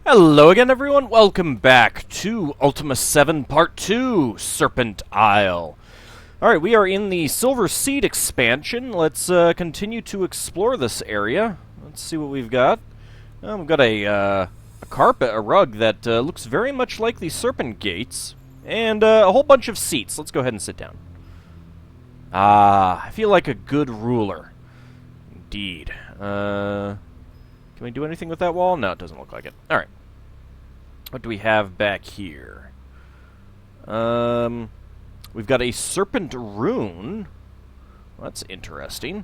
Hello again, everyone. Welcome back to Ultima VII Part 2, Serpent Isle. Alright, we are in the Silver Seed expansion. Let's continue to explore this area. Let's see what we've got. We've got a carpet, a rug that looks very much like the Serpent gates, and a whole bunch of seats. Let's go ahead and sit down. I feel like a good ruler. Indeed. Can we do anything with that wall? No, it doesn't look like it. Alright. What do we have back here? We've got a serpent rune. Well, that's interesting.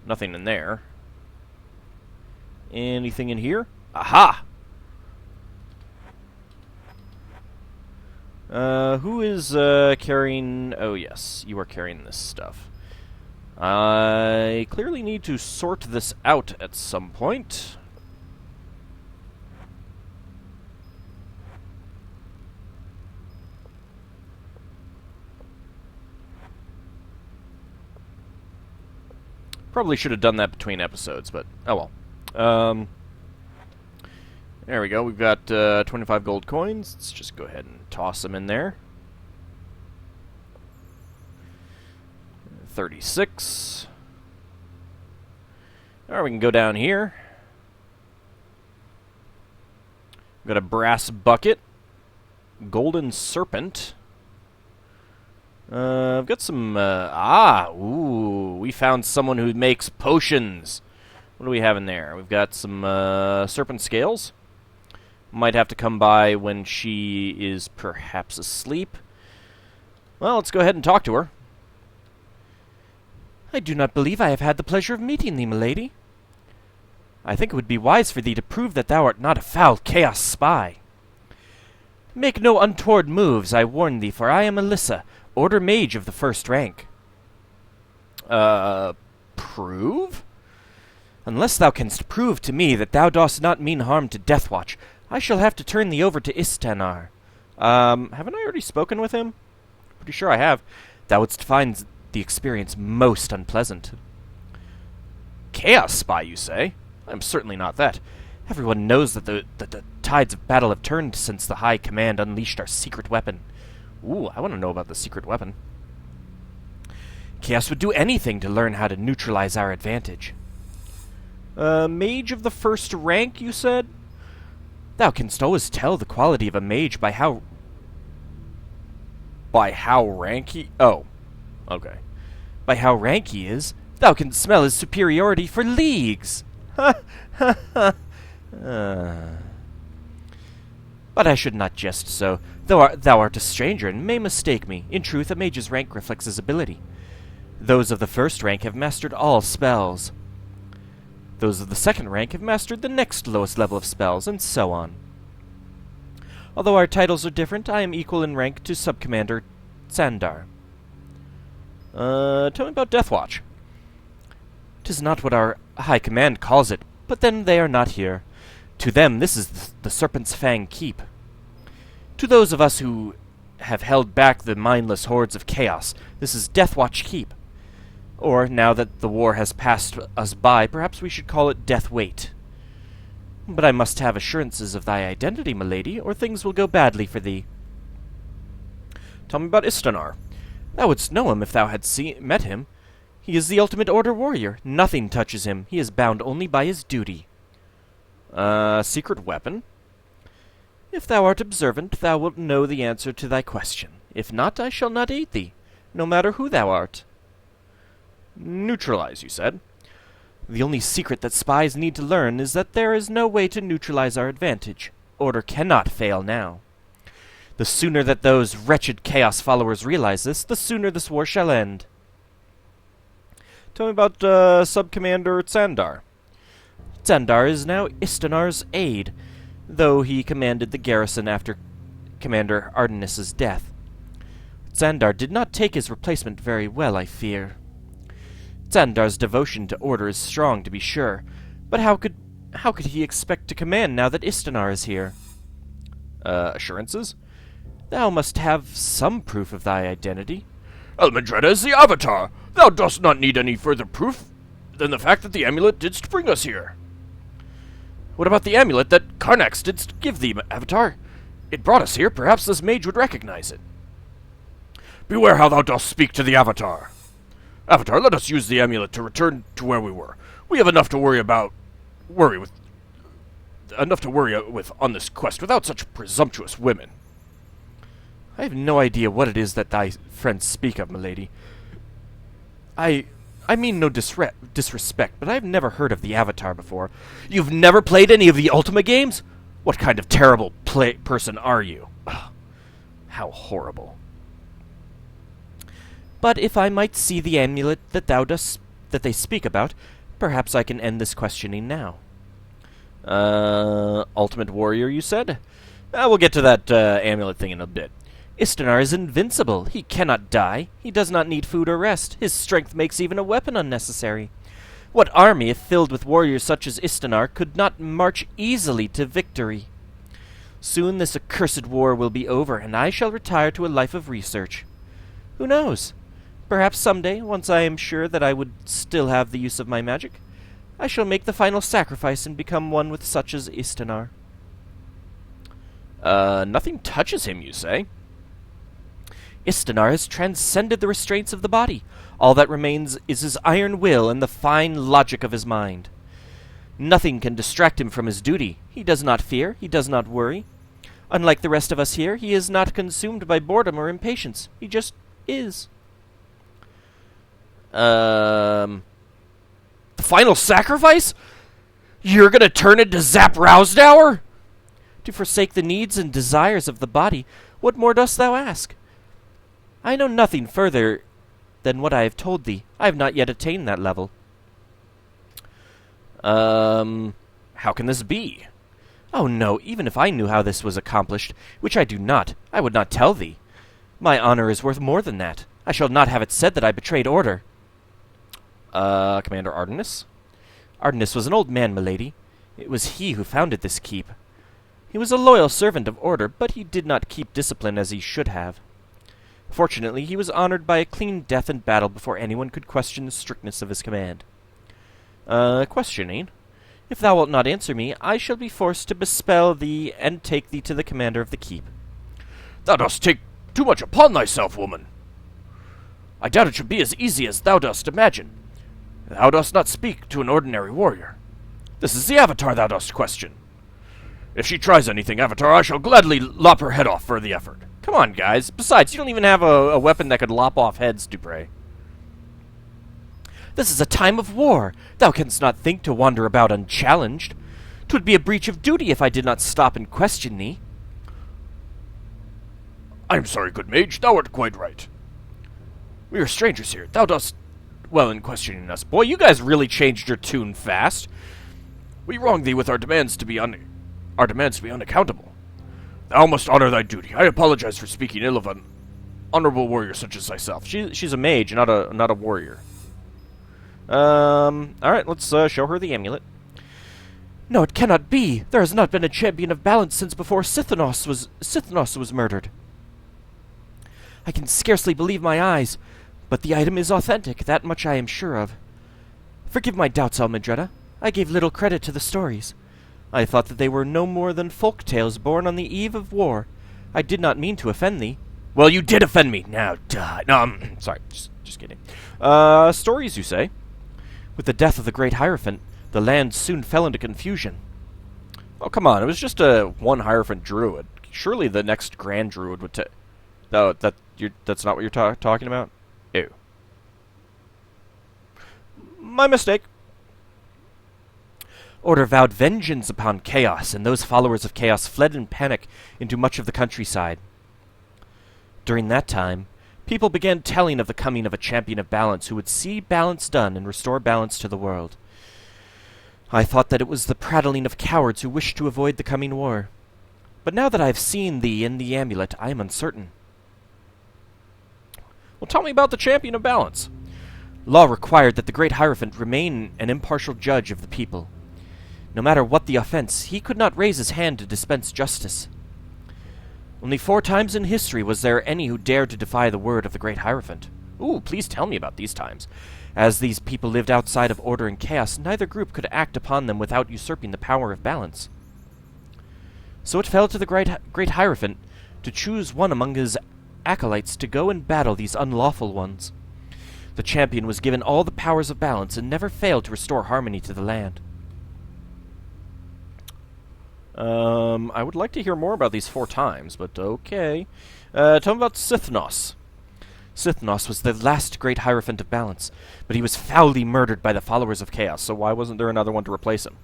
Nothing in there. Anything in here? Aha! Who is carrying... Oh, yes, you are carrying this stuff. I clearly need to sort this out at some point. Probably should have done that between episodes, but oh well. There we go. We've got 25 gold coins. Let's just go ahead and toss them in there. 36. Alright, we can go down here. We've got a brass bucket. Golden serpent. I've got some, we found someone who makes potions. What do we have in there? We've got some, serpent scales. Might have to come by when she is perhaps asleep. Well, let's go ahead and talk to her. I do not believe I have had the pleasure of meeting thee, milady. I think it would be wise for thee to prove that thou art not a foul chaos spy. Make no untoward moves, I warn thee, for I am Alyssa, Order Mage of the first rank. Prove? Unless thou canst prove to me that thou dost not mean harm to Deathwatch, I shall have to turn thee over to Istanar. Haven't I already spoken with him? Pretty sure I have. Thou wouldst find the experience most unpleasant. Chaos spy, you say? I'm certainly not that. Everyone knows that the tides of battle have turned since the High Command unleashed our secret weapon. Ooh, I want to know about the secret weapon. Chaos would do anything to learn how to neutralize our advantage. Mage of the first rank, you said? Thou canst always tell the quality of a mage by how... By how rank he... Oh, okay. By how rank he is, thou canst smell his superiority for leagues. Ha ha ha. But I should not jest so. Thou art a stranger, and may mistake me. In truth, a mage's rank reflects his ability. Those of the first rank have mastered all spells. Those of the second rank have mastered the next lowest level of spells, and so on. Although our titles are different, I am equal in rank to Sub-Commander Sandar. Tell me about Deathwatch. 'Tis not what our High Command calls it, but then they are not here. To them, this is the Serpent's Fang keep. To those of us who have held back the mindless hordes of chaos, this is Deathwatch Keep. Or, now that the war has passed us by, perhaps we should call it Deathwait. But I must have assurances of thy identity, milady, or things will go badly for thee. Tell me about Istanar. Thou wouldst know him if thou had met him. He is the ultimate order warrior. Nothing touches him. He is bound only by his duty. Secret weapon? If thou art observant, thou wilt know the answer to thy question. If not, I shall not aid thee, no matter who thou art. Neutralize, you said? The only secret that spies need to learn is that there is no way to neutralize our advantage. Order cannot fail now. The sooner that those wretched Chaos followers realize this, the sooner this war shall end. Tell me about, Sub-Commander Sandar. Sandar is now Istanar's aide, though he commanded the garrison after Commander Ardennis's death. Sandar did not take his replacement very well, I fear. Sandar's devotion to order is strong, to be sure, but how could he expect to command now that Istanar is here? Assurances? Thou must have some proof of thy identity. Almendreda is the Avatar. Thou dost not need any further proof than the fact that the amulet didst bring us here. What about the amulet that Karnax did give thee, Avatar? It brought us here. Perhaps this mage would recognize it. Beware how thou dost speak to the Avatar. Avatar, let us use the amulet to return to where we were. We have enough to worry with on this quest without such presumptuous women. I have no idea what it is that thy friends speak of, milady. I mean no disrespect, but I've never heard of the Avatar before. You've never played any of the Ultima games? What kind of terrible person are you? Ugh, how horrible. But if I might see the amulet that they speak about, perhaps I can end this questioning now. Ultimate Warrior, you said? We'll get to that amulet thing in a bit. Istanar is invincible. He cannot die. He does not need food or rest. His strength makes even a weapon unnecessary. What army, if filled with warriors such as Istanar, could not march easily to victory? Soon this accursed war will be over, and I shall retire to a life of research. Who knows? Perhaps someday, once I am sure that I would still have the use of my magic, I shall make the final sacrifice and become one with such as Istanar. Nothing touches him, you say? Istanar has transcended the restraints of the body. All that remains is his iron will and the fine logic of his mind. Nothing can distract him from his duty. He does not fear. He does not worry. Unlike the rest of us here, he is not consumed by boredom or impatience. He just is. The final sacrifice? You're gonna turn into Zap Rousdower? To forsake the needs and desires of the body, what more dost thou ask? I know nothing further than what I have told thee. I have not yet attained that level. How can this be? Oh no, even if I knew how this was accomplished, which I do not, I would not tell thee. My honor is worth more than that. I shall not have it said that I betrayed order. Commander Artenis? Artenis was an old man, milady. It was he who founded this keep. He was a loyal servant of order, but he did not keep discipline as he should have. Fortunately, he was honored by a clean death in battle before anyone could question the strictness of his command. Questioning. If thou wilt not answer me, I shall be forced to bespell thee and take thee to the commander of the keep. Thou dost take too much upon thyself, woman. I doubt it should be as easy as thou dost imagine. Thou dost not speak to an ordinary warrior. This is the Avatar thou dost question. If she tries anything, Avatar, I shall gladly lop her head off for the effort. Come on, guys. Besides, you don't even have a weapon that could lop off heads, Dupre. This is a time of war. Thou canst not think to wander about unchallenged. 'Twould be a breach of duty if I did not stop and question thee. I am sorry, good mage, thou art quite right. We are strangers here. Thou dost well in questioning us. Boy, you guys really changed your tune fast. We wrong thee with our demands to be unaccountable. Thou must honor thy duty. I apologize for speaking ill of an honorable warrior such as thyself. She's a mage, not a warrior. Alright, let's show her the amulet. No, it cannot be. There has not been a champion of balance since before Sithnos was murdered. I can scarcely believe my eyes, but the item is authentic, that much I am sure of. Forgive my doubts, Almedretta. I gave little credit to the stories. I thought that they were no more than folk tales born on the eve of war. I did not mean to offend thee. Well, you did offend me. Now die. No, I'm sorry. Just kidding. Stories, you say? With the death of the great Hierophant, the land soon fell into confusion. Oh, come on. It was just one Hierophant druid. Surely the next Grand Druid would take... No, that's not what you're talking about? Ew. My mistake. Order vowed vengeance upon Chaos, and those followers of Chaos fled in panic into much of the countryside. During that time, people began telling of the coming of a champion of balance who would see balance done and restore balance to the world. I thought that it was the prattling of cowards who wished to avoid the coming war. But now that I have seen thee in the amulet, I am uncertain. Well, tell me about the champion of balance. Law required that the great Hierophant remain an impartial judge of the people. No matter what the offense, he could not raise his hand to dispense justice. Only 4 times in history was there any who dared to defy the word of the great Hierophant. Ooh, please tell me about these times. As these people lived outside of order and chaos, neither group could act upon them without usurping the power of balance. So it fell to the great Hierophant to choose one among his acolytes to go and battle these unlawful ones. The champion was given all the powers of balance and never failed to restore harmony to the land. I would like to hear more about these 4 times, but okay. Tell me about Sithnos. Sithnos was the last great Hierophant of balance, but he was foully murdered by the followers of chaos. So why wasn't there another one to replace him?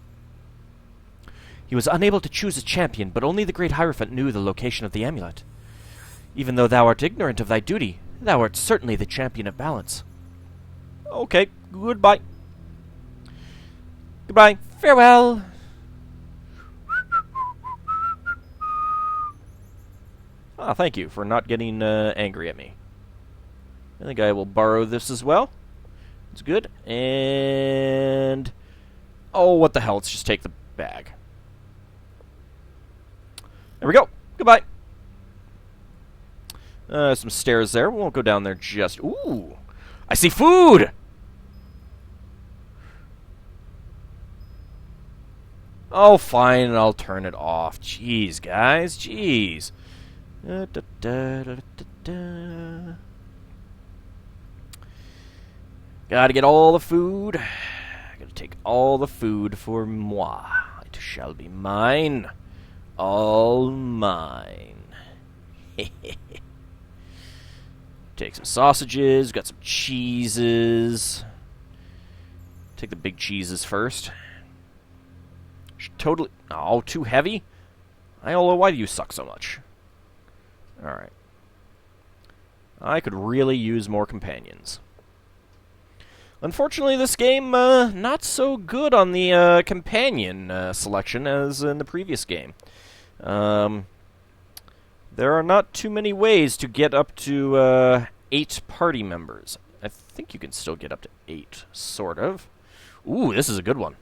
He was unable to choose a champion, but only the great Hierophant knew the location of the amulet. Even though thou art ignorant of thy duty, thou art certainly the champion of balance. Okay, goodbye. Goodbye. Farewell. Ah, thank you for not getting angry at me. I think I will borrow this as well. It's good. And... oh, what the hell. Let's just take the bag. There we go. Goodbye. Some stairs there. We won't go down there just... ooh! I see food! Oh, fine. I'll turn it off. Jeez, guys. Jeez. Gotta get all the food. Gotta take all the food for moi. It shall be mine. All mine. Take some sausages. Got some cheeses. Take the big cheeses first. Totally... oh, too heavy? Iola, why do you suck so much? Alright. I could really use more companions. Unfortunately, this game, not so good on the companion selection as in the previous game. There are not too many ways to get up to 8 party members. I think you can still get up to 8, sort of. Ooh, this is a good one.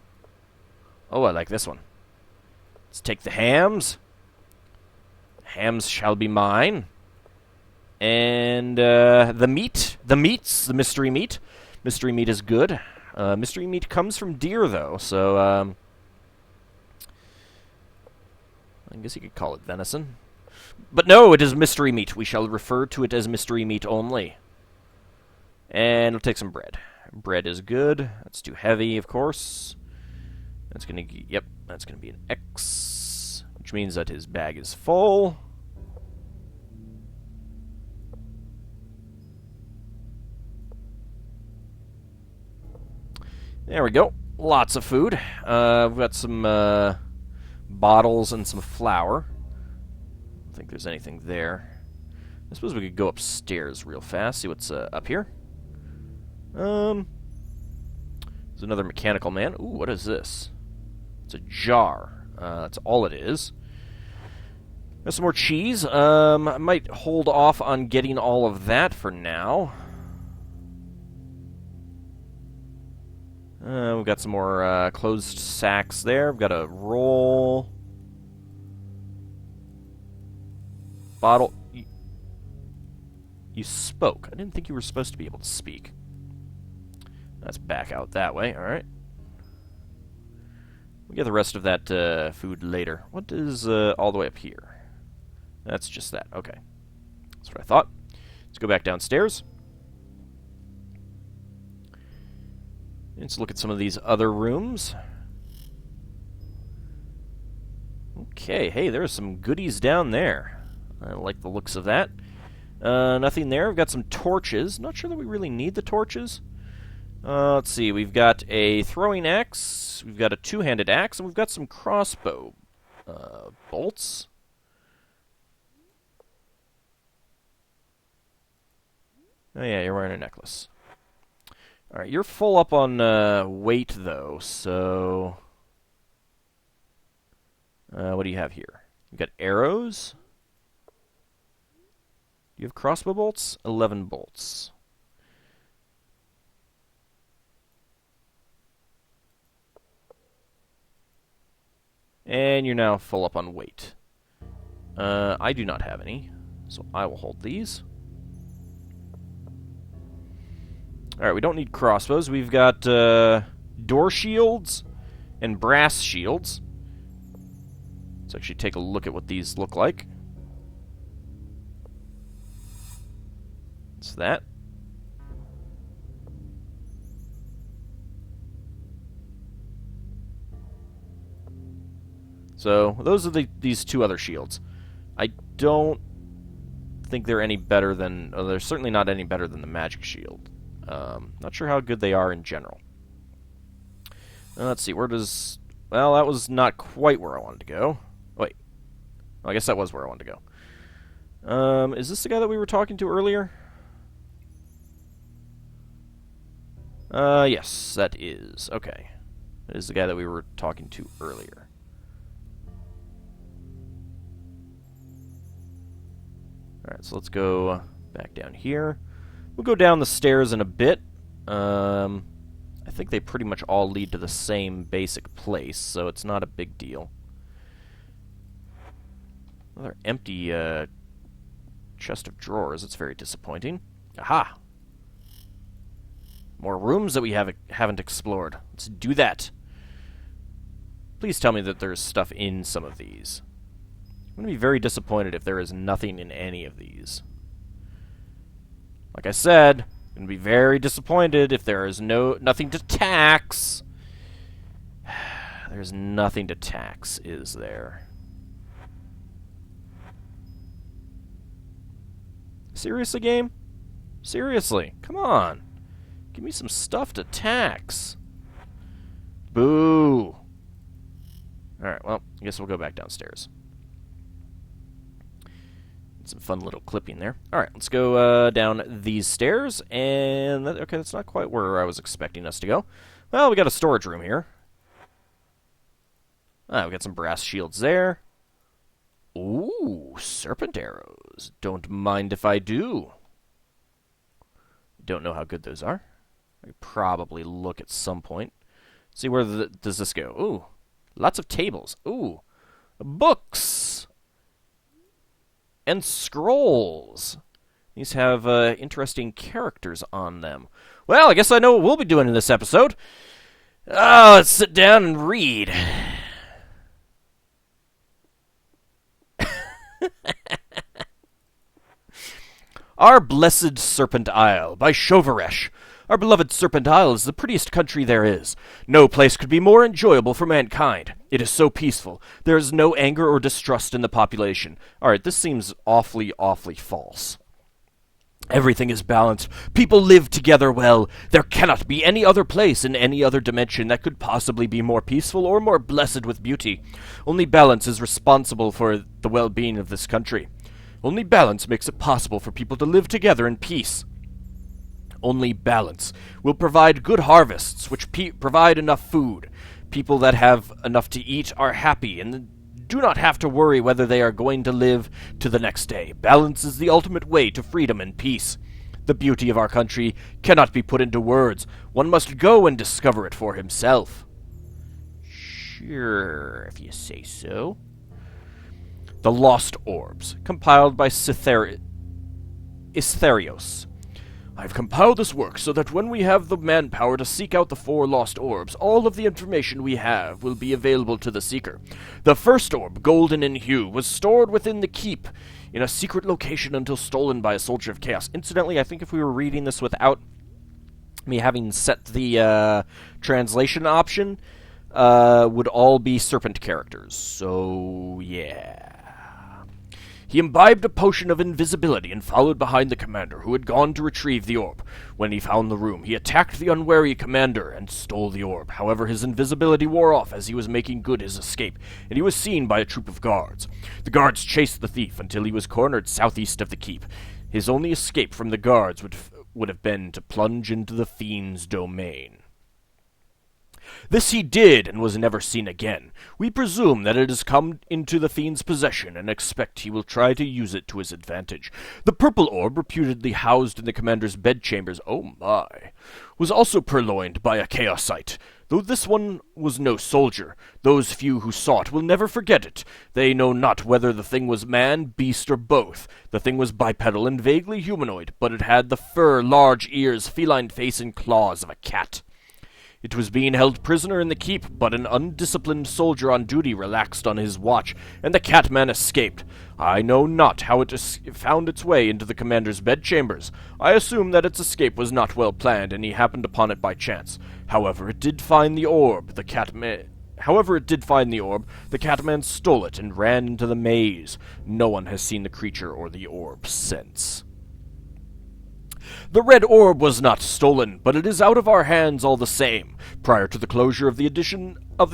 Oh, I like this one. Let's take the hams. Hams shall be mine. And the meat. The meats. The mystery meat. Mystery meat is good. Mystery meat comes from deer, though, so I guess you could call it venison. But no, it is mystery meat. We shall refer to it as mystery meat only. And we'll take some bread. Bread is good. That's too heavy, of course. That's gonna... yep, that's gonna be an X, which means that his bag is full. There we go. Lots of food. We've got some bottles and some flour. I don't think there's anything there. I suppose we could go upstairs real fast, see what's up here. There's another mechanical man. Ooh, what is this? It's a jar. That's all it is. There's some more cheese. I might hold off on getting all of that for now. We've got some more closed sacks there. We've got a roll. Bottle. You spoke. I didn't think you were supposed to be able to speak. Let's back out that way. All right. We'll get the rest of that food later. What is all the way up here? That's just that. Okay. That's what I thought. Let's go back downstairs. Let's look at some of these other rooms. Okay, hey, there's some goodies down there. I like the looks of that. Nothing there. We've got some torches. Not sure that we really need the torches. Let's see. We've got a throwing axe. We've got a two-handed axe, and we've got some crossbow bolts. Oh yeah, you're wearing a necklace. Alright, you're full up on weight, though, so... what do you have here? You've got arrows. Do you have crossbow bolts? 11 bolts. And you're now full up on weight. I do not have any, so I will hold these. Alright, we don't need crossbows. We've got door shields and brass shields. Let's actually take a look at what these look like. It's that. So, those are these two other shields. I don't think they're any better than... they're certainly not any better than the magic shield. Not sure how good they are in general. Let's see, where does... Well, that was not quite where I wanted to go. Wait. I guess that was where I wanted to go. Is this the guy that we were talking to earlier? Yes, that is. Okay. That is the guy that we were talking to earlier. Alright, so let's go back down here. We'll go down the stairs in a bit. I think they pretty much all lead to the same basic place, so it's not a big deal. Another empty chest of drawers. It's very disappointing. Aha! More rooms that we haven't explored. Let's do that. Please tell me that there's stuff in some of these. I'm going to be very disappointed if there is nothing in any of these. Like I said, I'm going to be very disappointed if there is nothing to tax. There's nothing to tax, is there? Seriously, game? Seriously, come on. Give me some stuff to tax. Boo. Alright, well, I guess we'll go back downstairs. Some fun little clipping there. Alright, let's go down these stairs, and... okay, that's not quite where I was expecting us to go. Well, we got a storage room here. Ah, we got some brass shields there. Ooh, serpent arrows. Don't mind if I do. Don't know how good those are. I could probably look at some point. See, where does this go? Ooh, lots of tables. Ooh, books and scrolls. These have interesting characters on them. Well, I guess I know what we'll be doing in this episode. Let's sit down and read. Our Blessed Serpent Isle, by Chauveresh. Our beloved Serpent Isle is the prettiest country there is. No place could be more enjoyable for mankind. It is so peaceful. There is no anger or distrust in the population. Alright, this seems awfully, awfully false. Everything is balanced. People live together well. There cannot be any other place in any other dimension that could possibly be more peaceful or more blessed with beauty. Only balance is responsible for the well-being of this country. Only balance makes it possible for people to live together in peace. Only balance will provide good harvests, which provide enough food. People that have enough to eat are happy and do not have to worry whether they are going to live to the next day. Balance is the ultimate way to freedom and peace. The beauty of our country cannot be put into words. One must go and discover it for himself. Sure, if you say so. The Lost Orbs, compiled by Istherios. I've compiled this work so that when we have the manpower to seek out the 4 lost orbs, all of the information we have will be available to the seeker. The first orb, golden in hue, was stored within the keep in a secret location until stolen by a soldier of chaos. Incidentally, I think if we were reading this without me having set the translation option, would all be serpent characters. So, yeah. He imbibed a potion of invisibility and followed behind the commander, who had gone to retrieve the orb. When he found the room, he attacked the unwary commander and stole the orb. However, his invisibility wore off as he was making good his escape, and he was seen by a troop of guards. The guards chased the thief until he was cornered southeast of the keep. His only escape from the guards would have been to plunge into the fiend's domain. This he did, and was never seen again. We presume that it has come into the fiend's possession, and expect he will try to use it to his advantage. The purple orb, reputedly housed in the commander's bedchambers, oh my, was also purloined by a chaosite. Though this one was no soldier, those few who saw it will never forget it. They know not whether the thing was man, beast, or both. The thing was bipedal and vaguely humanoid, but it had the fur, large ears, feline face, and claws of a cat. It was being held prisoner in the keep, but an undisciplined soldier on duty relaxed on his watch, and the Catman escaped. I know not how it found its way into the commander's bedchambers. I assume that its escape was not well planned, and he happened upon it by chance. However, it did find the orb. The Catman stole it and ran into the maze. No one has seen the creature or the orb since. The red orb was not stolen, but it is out of our hands all the same. Prior to the closure of the addition to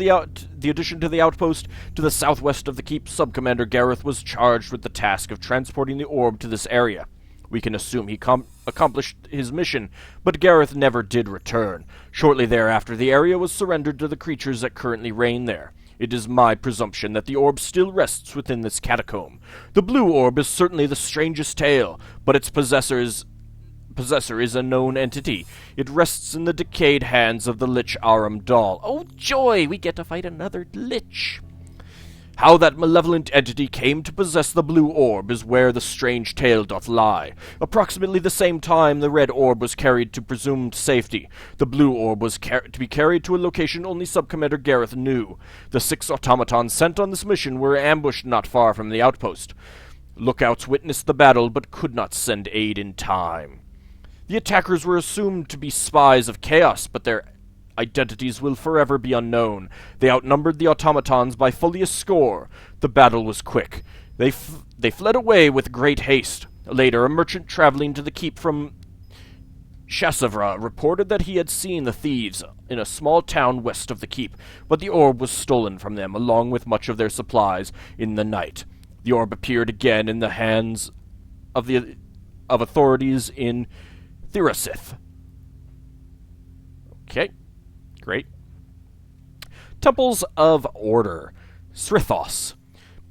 the outpost to the southwest of the keep, Sub-Commander Gareth was charged with the task of transporting the orb to this area. We can assume he accomplished his mission, but Gareth never did return. Shortly thereafter, the area was surrendered to the creatures that currently reign there. It is my presumption that the orb still rests within this catacomb. The blue orb is certainly the strangest tale, but its possessor is a known entity. It rests in the decayed hands of the Lich Aram Dal. Oh joy, we get to fight another Lich. How that malevolent entity came to possess the blue orb is where the strange tale doth lie. Approximately the same time the red orb was carried to presumed safety, the blue orb was to be carried to a location only Sub-Commander Gareth knew. The 6 automatons sent on this mission were ambushed not far from the outpost. Lookouts witnessed the battle but could not send aid in time. The attackers were assumed to be spies of Chaos, but their identities will forever be unknown. They outnumbered the automatons by fully a score. The battle was quick. They fled away with great haste. Later, a merchant traveling to the keep from Chassavra reported that he had seen the thieves in a small town west of the keep, but the orb was stolen from them, along with much of their supplies, in the night. The orb appeared again in the hands of authorities in Thirasith. Okay, great. Temples of Order. Srithos.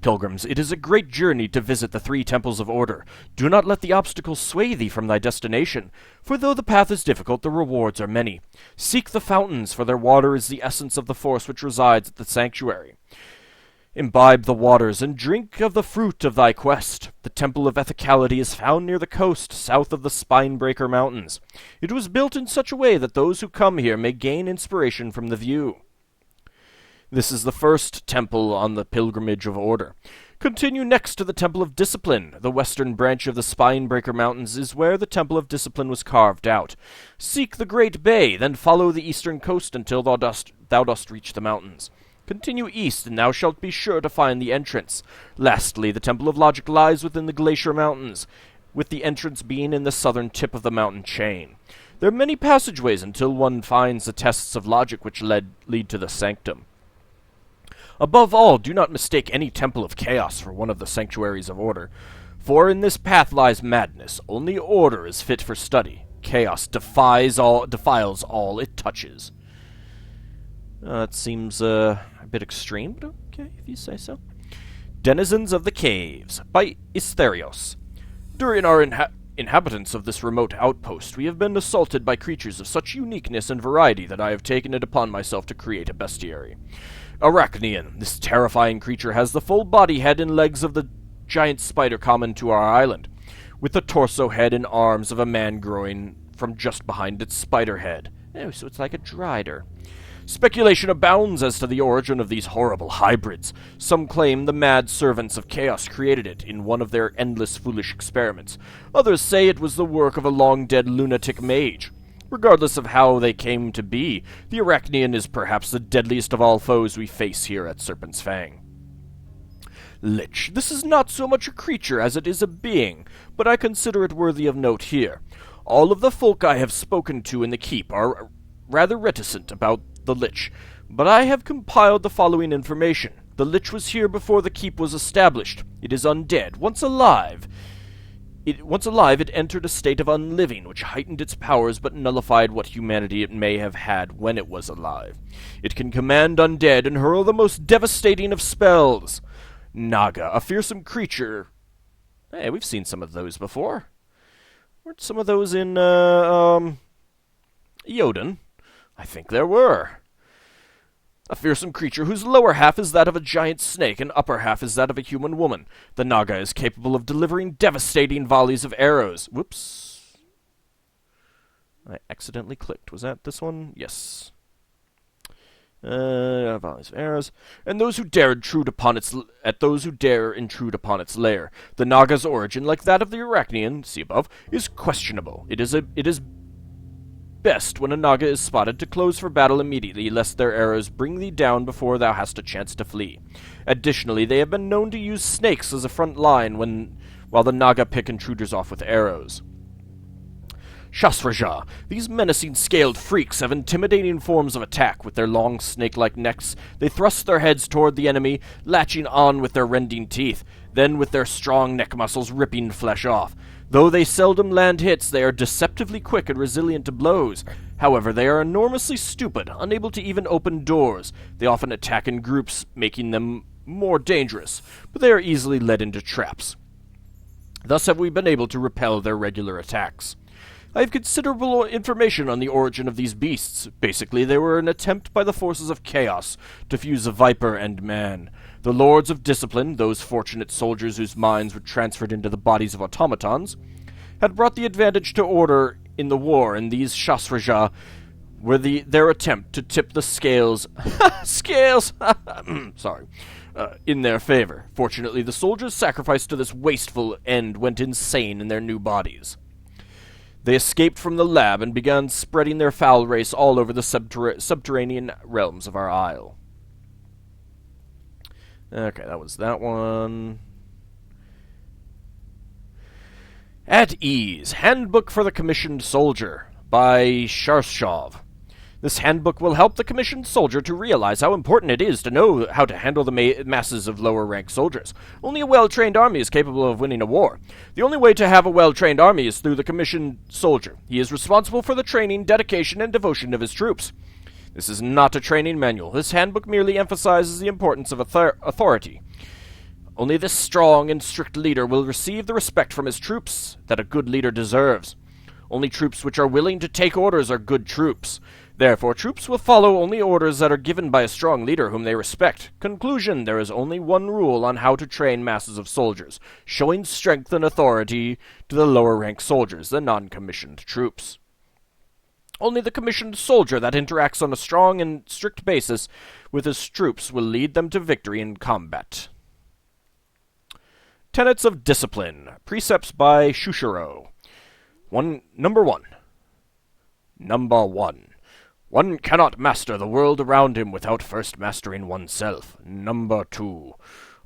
Pilgrims, it is a great journey to visit the 3 temples of order. Do not let the obstacles sway thee from thy destination, for though the path is difficult, the rewards are many. Seek the fountains, for their water is the essence of the force which resides at the sanctuary. Imbibe the waters, and drink of the fruit of thy quest. The Temple of Ethicality is found near the coast, south of the Spinebreaker Mountains. It was built in such a way that those who come here may gain inspiration from the view. This is the first temple on the pilgrimage of order. Continue next to the Temple of Discipline. The western branch of the Spinebreaker Mountains is where the Temple of Discipline was carved out. Seek the Great Bay, then follow the eastern coast until thou dost reach the mountains. Continue east, and thou shalt be sure to find the entrance. Lastly, the Temple of Logic lies within the Glacier Mountains, with the entrance being in the southern tip of the mountain chain. There are many passageways until one finds the tests of logic which lead to the sanctum. Above all, do not mistake any temple of chaos for one of the sanctuaries of order, for in this path lies madness. Only order is fit for study. Chaos defiles all it touches. That seems a bit extreme, but okay, if you say so. Denizens of the Caves, by Istherios. During our inhabitants of this remote outpost, we have been assaulted by creatures of such uniqueness and variety that I have taken it upon myself to create a bestiary. Arachnean, this terrifying creature has the full body, head, and legs of the giant spider common to our island, with the torso, head, and arms of a man growing from just behind its spider head. Oh, so it's like a drider. Speculation abounds as to the origin of these horrible hybrids. Some claim the mad servants of chaos created it in one of their endless foolish experiments. Others say it was the work of a long-dead lunatic mage. Regardless of how they came to be, the Arachnean is perhaps the deadliest of all foes we face here at Serpent's Fang. Lich. This is not so much a creature as it is a being, but I consider it worthy of note here. All of the folk I have spoken to in the keep are rather reticent about the Lich, but I have compiled the following information. The Lich was here before the keep was established. It is undead. Once alive, it entered a state of unliving, which heightened its powers but nullified what humanity it may have had when it was alive. It can command undead and hurl the most devastating of spells. Naga, a fearsome creature. Hey, we've seen some of those before. Weren't some of those in, Eoden? I think there were. A fearsome creature whose lower half is that of a giant snake and upper half is that of a human woman. The Naga is capable of delivering devastating volleys of arrows. Whoops. I accidentally clicked. Was that this one? Yes. Volleys of arrows. And those who dare intrude upon its lair. The Naga's origin, like that of the Arachnian, see above, is questionable. It is best when a Naga is spotted to close for battle immediately, lest their arrows bring thee down before thou hast a chance to flee. Additionally, they have been known to use snakes as a front line while the Naga pick intruders off with arrows. Shasraja. These menacing scaled freaks have intimidating forms of attack. With their long snake-like necks, they thrust their heads toward the enemy, latching on with their rending teeth, then with their strong neck muscles ripping flesh off. Though they seldom land hits, they are deceptively quick and resilient to blows. However, they are enormously stupid, unable to even open doors. They often attack in groups, making them more dangerous, but they are easily led into traps. Thus have we been able to repel their regular attacks. I have considerable information on the origin of these beasts. Basically, they were an attempt by the forces of chaos to fuse a viper and man. The Lords of Discipline, those fortunate soldiers whose minds were transferred into the bodies of automatons, had brought the advantage to order in the war, and these Shasraja were their attempt to tip the scales in their favor. Fortunately, the soldiers sacrificed to this wasteful end went insane in their new bodies. They escaped from the lab and began spreading their foul race all over the subterranean realms of our isle. Okay, that was that one. At Ease, Handbook for the Commissioned Soldier, by Sharshov. This handbook will help the commissioned soldier to realize how important it is to know how to handle the masses of lower-ranked soldiers. Only a well-trained army is capable of winning a war. The only way to have a well-trained army is through the commissioned soldier. He is responsible for the training, dedication, and devotion of his troops. This is not a training manual. This handbook merely emphasizes the importance of authority. Only this strong and strict leader will receive the respect from his troops that a good leader deserves. Only troops which are willing to take orders are good troops. Therefore, troops will follow only orders that are given by a strong leader whom they respect. Conclusion, there is only one rule on how to train masses of soldiers, showing strength and authority to the lower-ranked soldiers, the non-commissioned troops. Only the commissioned soldier that interacts on a strong and strict basis with his troops will lead them to victory in combat. Tenets of Discipline. Precepts by Shushiro. Number 1. One cannot master the world around him without first mastering oneself. Number 2.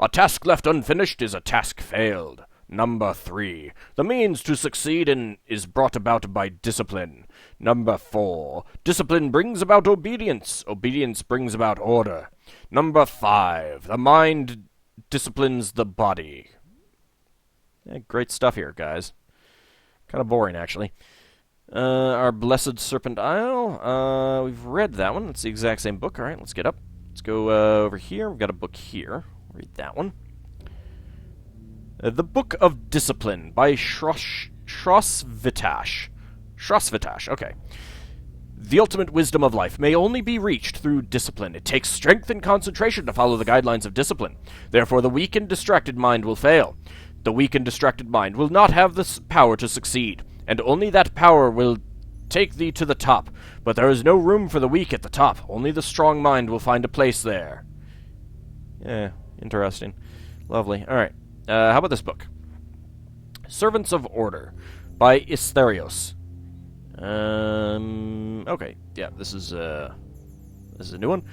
A task left unfinished is a task failed. Number 3. The means to succeed is brought about by discipline. Number 4. Discipline brings about obedience. Obedience brings about order. Number 5. The mind disciplines the body. Yeah, great stuff here, guys. Kind of boring, actually. Our Blessed Serpent Isle. We've read that one. It's the exact same book. All right, let's get up. Let's go over here. We've got a book here. Read that one. The Book of Discipline by Shrosvitash. Okay. The ultimate wisdom of life may only be reached through discipline. It takes strength and concentration to follow the guidelines of discipline. Therefore, the weak and distracted mind will fail. The weak and distracted mind will not have the power to succeed, and only that power will take thee to the top. But there is no room for the weak at the top. Only the strong mind will find a place there. Yeah, interesting. Lovely. All right. How about this book? Servants of Order by Istherios. Okay. Yeah, this is a new one.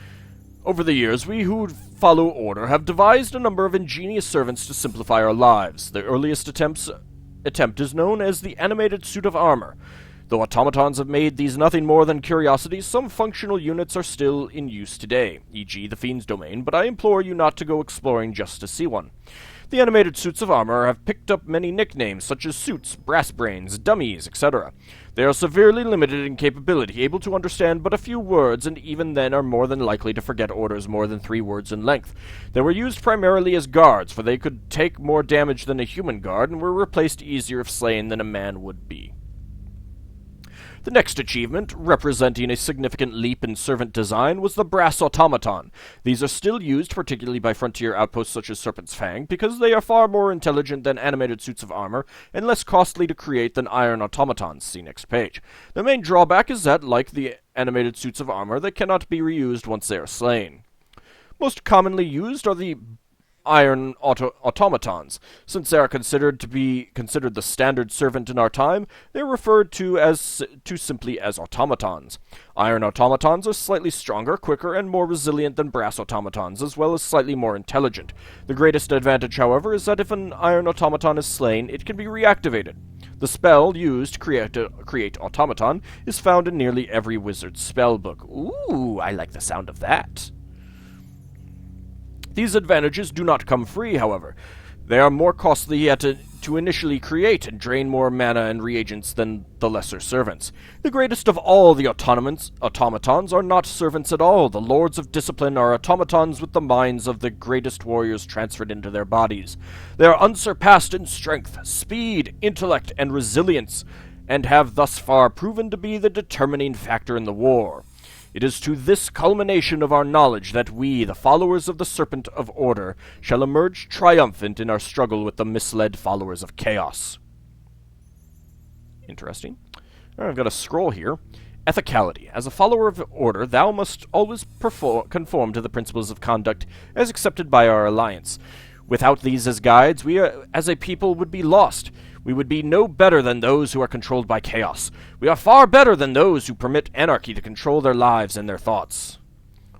Over the years, we who follow order have devised a number of ingenious servants to simplify our lives. The earliest attempt is known as the animated suit of armor. Though automatons have made these nothing more than curiosities, some functional units are still in use today, e.g. the Fiend's Domain, but I implore you not to go exploring just to see one. The animated suits of armor have picked up many nicknames, such as suits, brass brains, dummies, etc. They are severely limited in capability, able to understand but a few words, and even then are more than likely to forget orders more than 3 words in length. They were used primarily as guards, for they could take more damage than a human guard, and were replaced easier if slain than a man would be. The next achievement, representing a significant leap in servant design, was the brass automaton. These are still used, particularly by frontier outposts such as Serpent's Fang, because they are far more intelligent than animated suits of armor, and less costly to create than iron automatons. See next page. The main drawback is that, like the animated suits of armor, they cannot be reused once they are slain. Most commonly used are the iron automatons. Since they are considered the standard servant in our time, they are referred to simply as automatons. Iron automatons are slightly stronger, quicker, and more resilient than brass automatons, as well as slightly more intelligent. The greatest advantage, however, is that if an iron automaton is slain, it can be reactivated. The spell used to create automaton is found in nearly every wizard's spellbook. Ooh, I like the sound of that. These advantages do not come free, however. They are more costly yet to initially create and drain more mana and reagents than the lesser servants. The greatest of all the automatons are not servants at all. The Lords of Discipline are automatons with the minds of the greatest warriors transferred into their bodies. They are unsurpassed in strength, speed, intellect, and resilience, and have thus far proven to be the determining factor in the war. It is to this culmination of our knowledge that we, the followers of the Serpent of Order, shall emerge triumphant in our struggle with the misled followers of Chaos. Interesting. I've got a scroll here. Ethicality. As a follower of Order, thou must always conform to the principles of conduct as accepted by our alliance. Without these as guides, we as a people would be lost. We would be no better than those who are controlled by chaos. We are far better than those who permit anarchy to control their lives and their thoughts.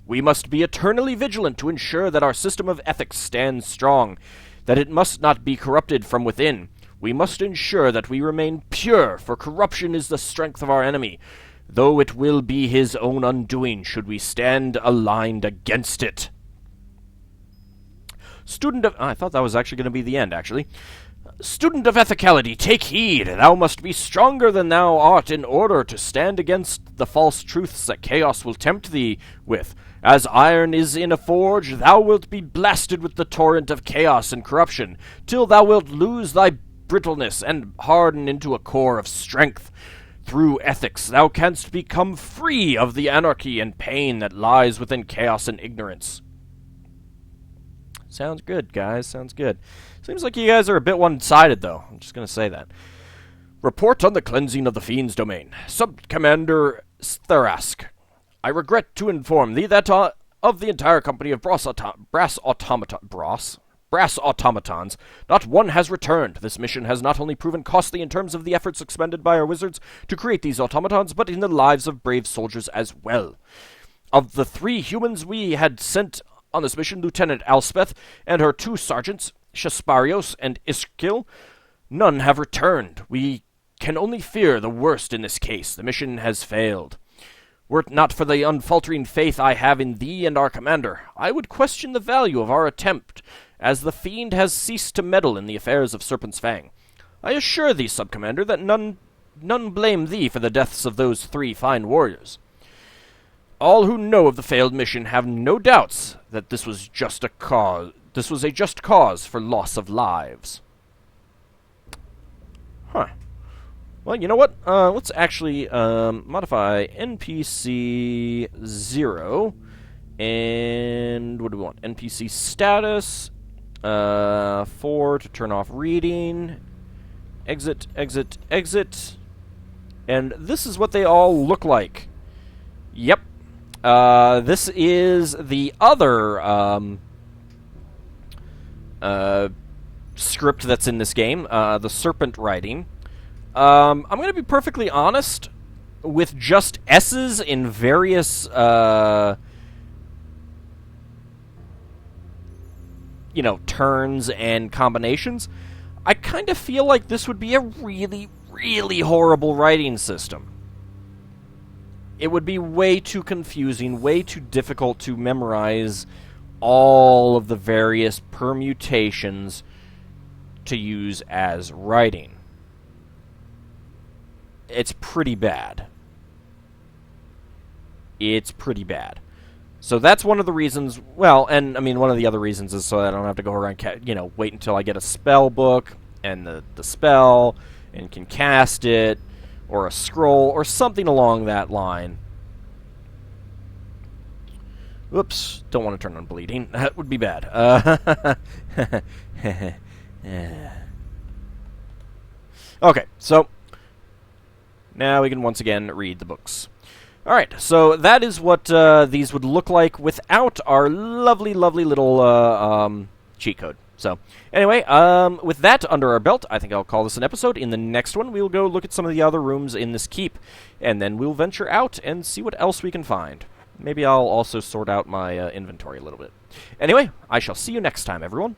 We must be eternally vigilant to ensure that our system of ethics stands strong, that it must not be corrupted from within. We must ensure that we remain pure, for corruption is the strength of our enemy, though it will be his own undoing should we stand aligned against it. I thought that was actually going to be the end, actually. Student of ethicality, take heed. Thou must be stronger than thou art in order to stand against the false truths that chaos will tempt thee with. As iron is in a forge, thou wilt be blasted with the torrent of chaos and corruption, till thou wilt lose thy brittleness and harden into a core of strength. Through ethics thou canst become free of the anarchy and pain that lies within chaos and ignorance. Sounds good, guys. Sounds good. Seems like you guys are a bit one-sided, though. I'm just going to say that. Report on the cleansing of the Fiend's domain. Sub-Commander Therask, I regret to inform thee that of the entire company of brass automatons, not one has returned. This mission has not only proven costly in terms of the efforts expended by our wizards to create these automatons, but in the lives of brave soldiers as well. Of the 3 humans we had sent on this mission, Lieutenant Elspeth and her 2 sergeants, Shasparios and Iskil, none have returned. We can only fear the worst in this case. The mission has failed. Were it not for the unfaltering faith I have in thee and our commander, I would question the value of our attempt, as the Fiend has ceased to meddle in the affairs of Serpent's Fang. I assure thee, Sub-Commander, that none blame thee for the deaths of those 3 fine warriors. All who know of the failed mission have no doubts that this was a just cause for loss of lives. Huh. Well, you know what? Let's actually modify NPC 0. And what do we want? NPC status 4 to turn off reading. Exit, exit, exit. And this is what they all look like. Yep. This is the other script that's in this game, the Serpent writing. I'm going to be perfectly honest, with just S's in various, turns and combinations, I kind of feel like this would be a really, really horrible writing system. It would be way too confusing, way too difficult to memorize all of the various permutations to use as writing. It's pretty bad. It's pretty bad. So that's one of the reasons, one of the other reasons is so that I don't have to go around, wait until I get a spell book and the spell and can cast it, or a scroll, or something along that line. Whoops, don't want to turn on bleeding. That would be bad. Okay, so now we can once again read the books. Alright, so that is what these would look like without our lovely, lovely little cheat code. So, anyway, with that under our belt, I think I'll call this an episode. In the next one, we'll go look at some of the other rooms in this keep, and then we'll venture out and see what else we can find. Maybe I'll also sort out my inventory a little bit. Anyway, I shall see you next time, everyone.